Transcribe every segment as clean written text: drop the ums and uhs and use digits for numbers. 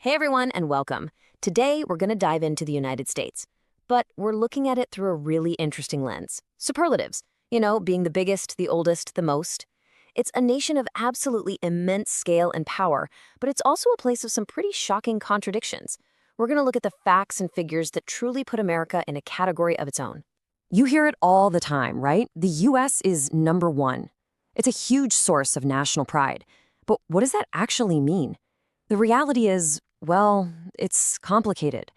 Hey everyone, and welcome. Today we're going to dive into the United States, but we're looking at it through a really interesting lens. Superlatives, being the biggest, the oldest, the most. It's a nation of absolutely immense scale and power, but it's also a place of some pretty shocking contradictions. We're going to look at the facts and figures that truly put America in a category of its own. You hear it all the time, right? The U.S. is number one. It's a huge source of national pride. But what does that actually mean? The reality is, well, it's complicated.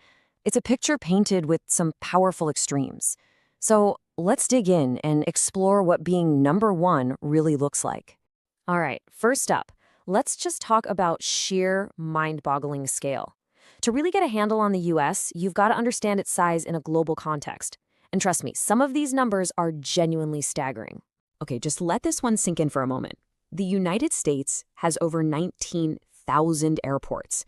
It's a picture painted with some powerful extremes. So let's dig in and explore what being number one really looks like. All right, first up, let's just talk about sheer mind-boggling scale. To really get a handle on the US, you've got to understand its size in a global context. And trust me, some of these numbers are genuinely staggering. Okay, just let this one sink in for a moment. The United States has over 19,000 airports.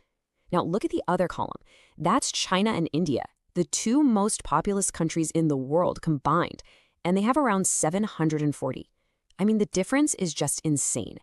Now, look at the other column. That's China and India, the two most populous countries in the world combined, and they have around 740. I mean, the difference is just insane.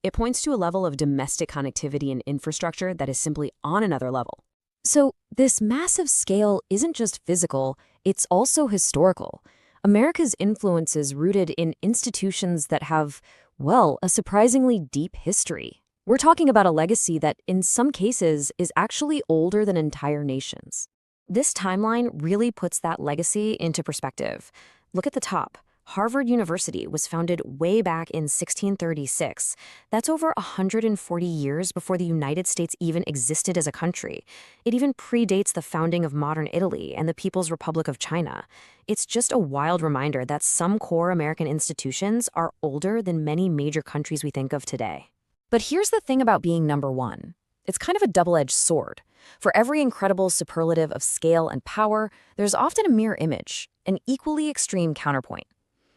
It points to a level of domestic connectivity and infrastructure that is simply on another level. So, this massive scale isn't just physical, it's also historical. America's influence is rooted in institutions that have, well, a surprisingly deep history. We're talking about a legacy that, in some cases, is actually older than entire nations. This timeline really puts that legacy into perspective. Look at the top. Harvard University was founded way back in 1636. That's over 140 years before the United States even existed as a country. It even predates the founding of modern Italy and the People's Republic of China. It's just a wild reminder that some core American institutions are older than many major countries we think of today. But here's the thing about being number one. It's kind of a double-edged sword. For every incredible superlative of scale and power, there's often a mirror image, an equally extreme counterpoint.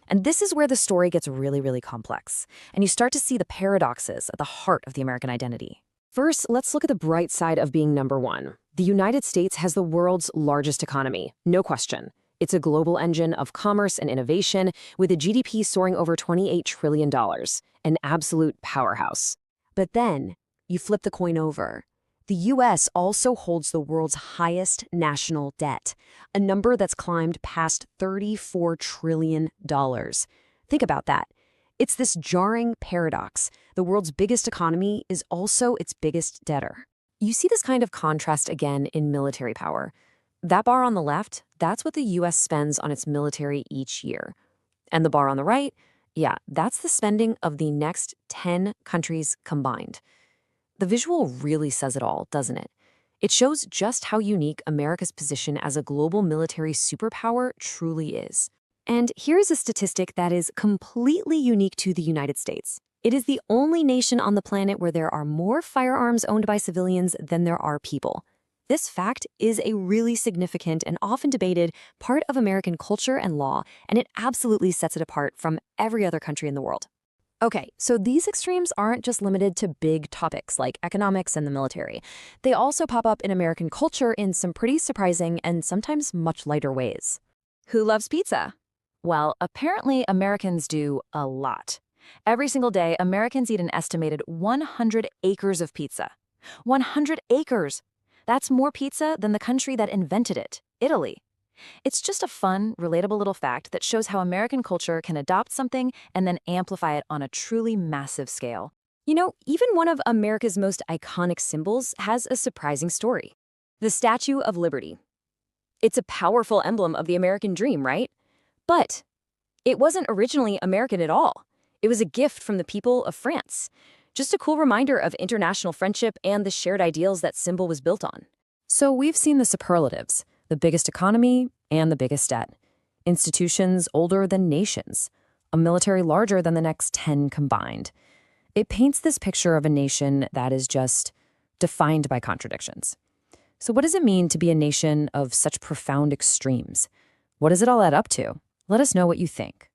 And this is where the story gets really, really complex, and you start to see the paradoxes at the heart of the American identity. First, let's look at the bright side of being number one. The United States has the world's largest economy, no question. It's a global engine of commerce and innovation, with a GDP soaring over $28 trillion, an absolute powerhouse. But then, you flip the coin over. The U.S. also holds the world's highest national debt, a number that's climbed past $34 trillion. Think about that. It's this jarring paradox. The world's biggest economy is also its biggest debtor. You see this kind of contrast again in military power. That bar on the left, that's what the U.S. spends on its military each year. And the bar on the right, yeah, that's the spending of the next 10 countries combined. The visual really says it all, doesn't it? It shows just how unique America's position as a global military superpower truly is. And here's a statistic that is completely unique to the United States. It is the only nation on the planet where there are more firearms owned by civilians than there are people. This fact is a really significant and often debated part of American culture and law, and it absolutely sets it apart from every other country in the world. Okay, so these extremes aren't just limited to big topics like economics and the military. They also pop up in American culture in some pretty surprising and sometimes much lighter ways. Who loves pizza? Well, apparently Americans do a lot. Every single day, Americans eat an estimated 100 acres of pizza. 100 acres! That's more pizza than the country that invented it, Italy. It's just a fun, relatable little fact that shows how American culture can adopt something and then amplify it on a truly massive scale. Even one of America's most iconic symbols has a surprising story. The Statue of Liberty. It's a powerful emblem of the American dream, right? But it wasn't originally American at all. It was a gift from the people of France. Just a cool reminder of international friendship and the shared ideals that symbol was built on. So we've seen the superlatives, the biggest economy and the biggest debt, institutions older than nations, a military larger than the next 10 combined. It paints this picture of a nation that is just defined by contradictions. So what does it mean to be a nation of such profound extremes? What does it all add up to? Let us know what you think.